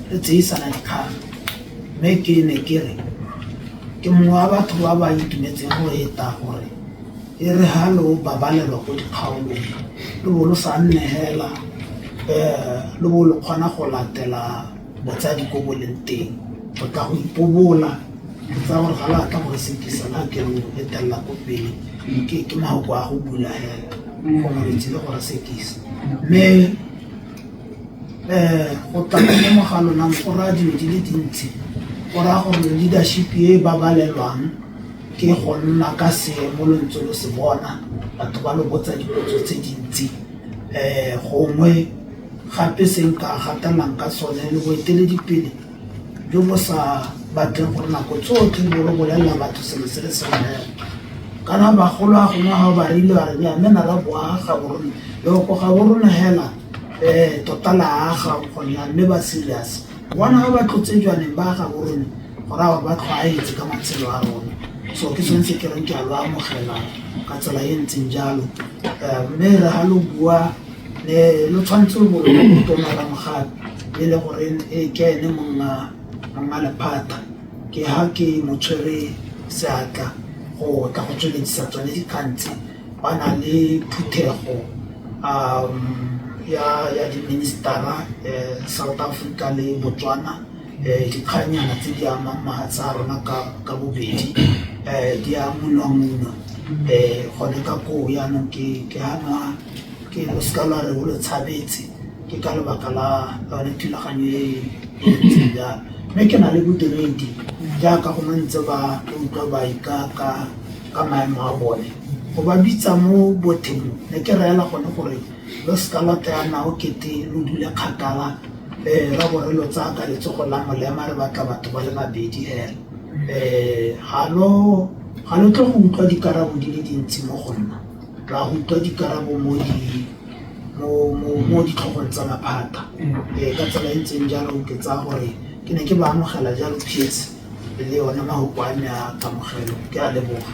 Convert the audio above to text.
le tseisana dikgang mme ke ne ke re ke mongwe wa batho ba ba itumetseng go eta gore e re ha lo babalelwa ko dikgaolong le bo lo sa nne hela le bo lo kgona go latela botsadi ko bo leng teng go tla go ipobola tsa gore ga latla gore sekisa la ke go etelela ko pele ke mahoko a go bula hela go moretsile gore sekisa mme go tla mo mogalona go ra dilo di le dintsi go ra gore leadership e babalelwang ke go nna ka seemo lo ntse lo se bona batho ba lo botsa dipotso tse dintsi gongwe gape se nka gatelang ka sone le boeteledipele jo bo sa batleng gore nako tsotlhe bo lo bolelela batho selo se le sengwe kana bagolo a gongwe ga ba rile ba re ya mena la boaga ga borona loko ga borona hela tota la aga gonya mme ba serious bona ga ba tlotse jwaneng ba ga borona gore ba ba tlwaetse ka matshelo a rona so ke sone se ke reng ke a lo amogela ka tsela e ntseng jalo mme re ga lo bua lo tshwanetse go tona la mogape e le gore ke ene monga lephata ke ha ke motshwere seatla go tla go tsweledisa tsone dikgantse ba na le phuthego ya di-ministera South Africa le Botswana dikganyana tse di amang mahatsa a rona ka bobedi di a monwa gone ka koo yaanong ke hanwa ke lo seka lwa re o lo tshabetse ke ka lebaka la yone thulaganyo e ntseng jalo mme ke na le bodiredi jaaka go ntse ba utlwa baika ka maemo a bone go ba bitsa mo botheng ne ke reela gone gore lo seka lwa teana o kete lo dule kgakala ra bo re lo tsaya ka letsogo la molema re batla batho ba le babedi hela ga lo tlo go utlwa dikarabo di le dintsi mo go nna ra go utlwa dikarabo mo ditlhogong tsa maphata ka tsela e ntseng jalo ke tsaya gore ke ne ke ba amogela jalo PS le yone mahoko a me a kamogelo ke a leboga